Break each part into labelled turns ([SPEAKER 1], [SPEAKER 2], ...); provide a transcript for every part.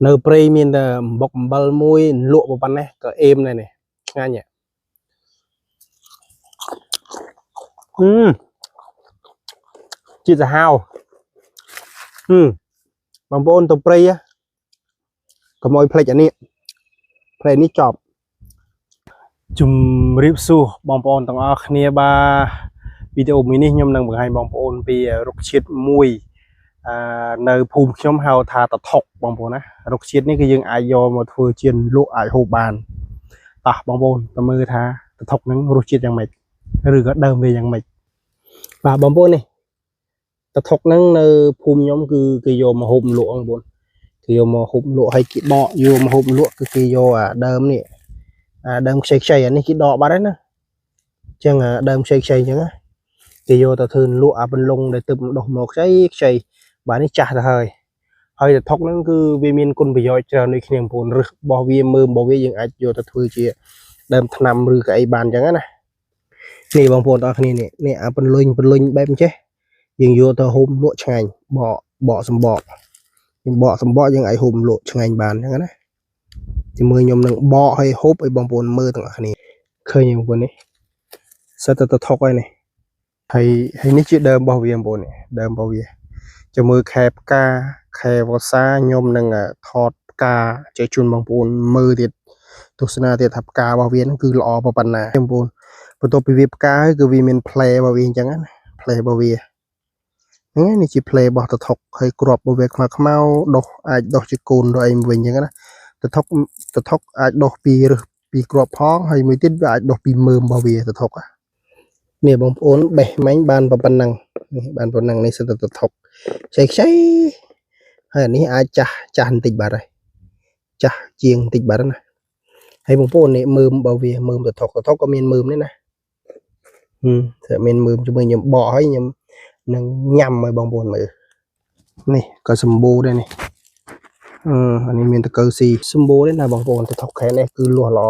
[SPEAKER 1] nơi prey miền là bọc bal môi lụa vào pan này cái êm này này ngay nhỉ chị là hao bằng bồn tàu prey á có mọi plei anh plei ní chọp chùm rip su bằng bồn tàu ở kia ba video mini nhom năng bằng hai bằng bồn bị rục chết mùi nơi phùm nhóm hao thà tật thọc bằng bồn á rục chết ní cái dương ai do một vừa chiên lụa ai hồ bàn ta bằng bồn tao mơ thà tật thọc nắng rục chếtយ៉ាងម៉េចឬក៏ដើមវាយ៉ាងម៉េចបាទបងប្អូននេះតថុកហ្នឹងនៅភូមិខ្ញុំគឺយកមកហូបលក់បងប្អូនគេយកមកហូបលក់ឲ្យគេដកយកមកហូបលក់គឺគេយកអាដើមនេះអាដើមខ្ចីខ្ចីអានេះគេដកបាត់ហើយណាអញ្ចឹងអាដើមខ្ចីខ្ចីអញ្ចឹងគេយកទៅធ្វើលក់អាបន្លុងដែលទឹកដុះមកខ្ចីខ្ចីបាទនេះចាស់ទៅហើយតថុកហ្នឹងគឺវាមានគុណប្រយោជន៍ច្រើនដូចគ្នាបងប្អូនរឹសរបស់វាមើមរបស់វាយើងអាចយកទៅធ្វើជាដើមថ្នាំឬក៏អីបានអញ្ចឹងណានេះបងប្អូនទាំងគ្នានេះអាបន្លុញបែបអញ្ចេះយើងយកទៅហូបលក់ឆ្ងាញ់បកសម្បកយើងបកសម្បកយើងឲ្យហូបលក់ឆ្ងាញ់បានអញ្ចឹងណាជាមួយខ្ញុំនឹងបកឲ្យហូបឲ្យបងប្អូនមើលទាំងគ្នាឃើញបងប្អូននេះសិតទៅថុកហើយនេះហើយនេះជាដើមរបស់វាបងប្អូននេះដើមរបស់វាជាមួយខែផ្កាខែវស្សាខ្ញុំនឹងថតផ្កាចែកជូនបងប្អូនមើលទៀតទស្សនាទៀតថាផ្ការបស់វាហ្នឹងគឺល្អប៉ុណ្ណាបងប្អូនបន្ទាប់ពីវាផ្កាគឺវាមានផ្លែរបស់វាអញ្ចឹងណាផ្លែរបស់វាហ្នឹងនេះជាផ្លែរបស់តថុកហើយគ្រាប់របស់វាខ្មៅដុះអាចដុះជាកូនដល់អីវិញអញ្ចឹងណាតថុកអាចដុះពីគ្រាប់ផងហើយមួយទៀតវាអាចដុះពីមើមរបស់វាតថុកនេះបងប្អូនបេះមាញ់បានប៉ុណ្ណឹងនេះបានប៉ុណ្ណឹងនេះសិតតថុកខ្ចីហើយអានេះអាចចាស់បន្តិចបាត់ហើយចាស់ជាងបន្តិចបាត់ណាហើយបងប្អូននេះមើមរបស់វាមើមតថុកក៏មានមើមនេះណាតែមានមើមជាមួយខ្ញុំបកហើយខ្ញុំនឹងញ៉ាំឲ្យបងប្អូនមើលនេះក៏សម្បូរដែរនេះអានេះមានតកៅស៊ីសម្បូរដែរណាបងប្អូនទៅថុកខែនេះគឺលក់ល្អ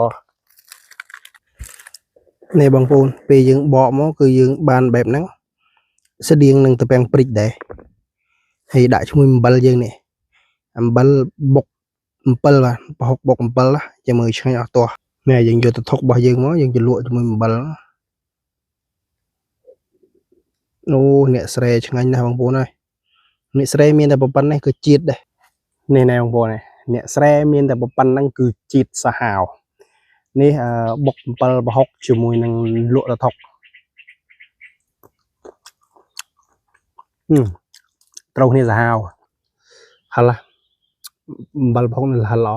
[SPEAKER 1] នេះបងប្អូនពេលយើងបកមកគឺយើងបានបែបហ្នឹងស្តៀងនឹងតពាំងព្រិចដែរហើយដាក់ជាមួយអំបិលយើងនេះអំបិលបុកអំបិលបាទប្រហុកបុកអំបិលជាមួយឆ្ងាញ់អស់ទាស់នេះយើងយកទៅថុករបស់យើងមកយើងទៅលក់ជាមួយអំបិលអូអ្នកស្រែឆ្ងាញ់ណាស់បងប្អូនហើយអ្នកស្រែមានតែប៉ុណ្ណេះគឺជាតិដែរនេះណែបងប្អូនអ្នកស្រែមានតែប៉ុណ្ណឹងគឺជាតិសាហាវនេះបុកអំបិលប្រហុកជាមួយនឹងលក់ទៅថុកត្រូវគ្នាសាហាវហឡអំបិលប្រហុកនេះហឡ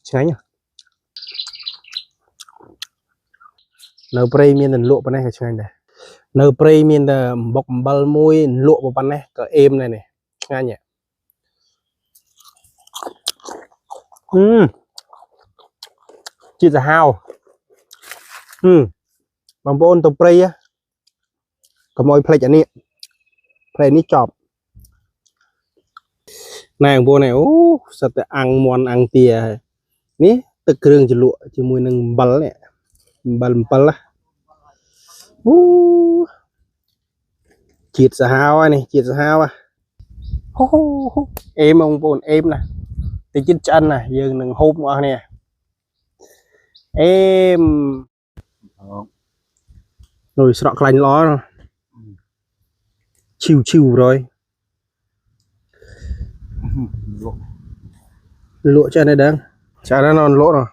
[SPEAKER 1] ឆ្ងាញ់នៅព្រៃមានតែលក់ប៉ុណ្ណេះក៏ឆ្ងាញ់ដែរនៅព្រៃមានតែបុកអំបិលមួយលក់ប៉ុណ្ណេះក៏អេមដែរនេះឆ្ងាញ់ជាតិសាហាវបងប្អូនទៅព្រៃកុំឲ្យភ្លេចអានេះព្រៃនេះចប់ណែបងប្អូនអូសិតតែអាំងមន់អាំងទានេះទឹកគ្រឿងជ្រលក់ជាមួយនឹងអំបិលនេះអំបិលជាតិសាហាវហើយនេះជាតិសាហាវអេមបងប្អូនអេមណាតិចចិត្តឆ្អិនណាយើងនឹងហូបបងប្អូននេះអេមនុយស្រក់ខ្លាញ់ល្អឈីវរយលក់ចាស់នេះដឹងចាស់ណាស់នន់លក់នោះ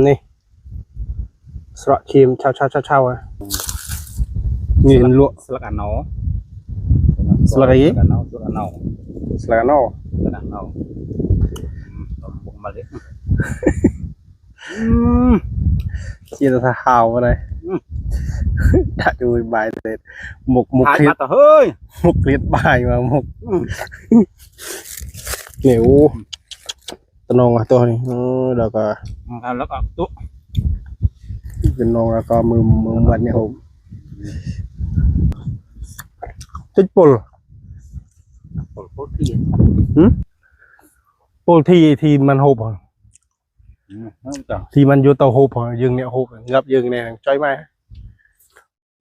[SPEAKER 1] នេះស្រក់ឈាមឆៅនេះលក់ស្លឹកអាណោស្លឹកអីស្លឹកអាណោបុកមកនេះជាថាហៅហ្នឹងដាក់ជួយបាយទៀតមុខគ្រៀតទៅហើយមុខគ្រៀតបាយមកមុខនេះអូតំណងអត់ទោះនេះដល់ក៏ថាលឹកអត់ទុតំណងដល់ក៏មើលមិននេះហូបតិចពលធីมันហូបហ៎ធីมันយកទៅហូបហ៎យើងអ្នកហូបងាប់យើងនេះចុយមក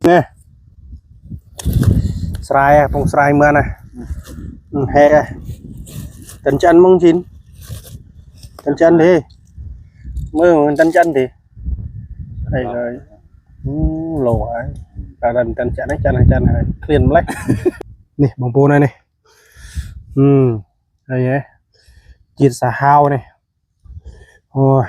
[SPEAKER 1] nè sài à phong sài mưa này hè tần chân mông chín tần chân đi mưa tần chân thì đây rồi lồ ấy cả đàn tần chân này liền lấy nè bông bô này này đây nhé chiết xà hao này ôi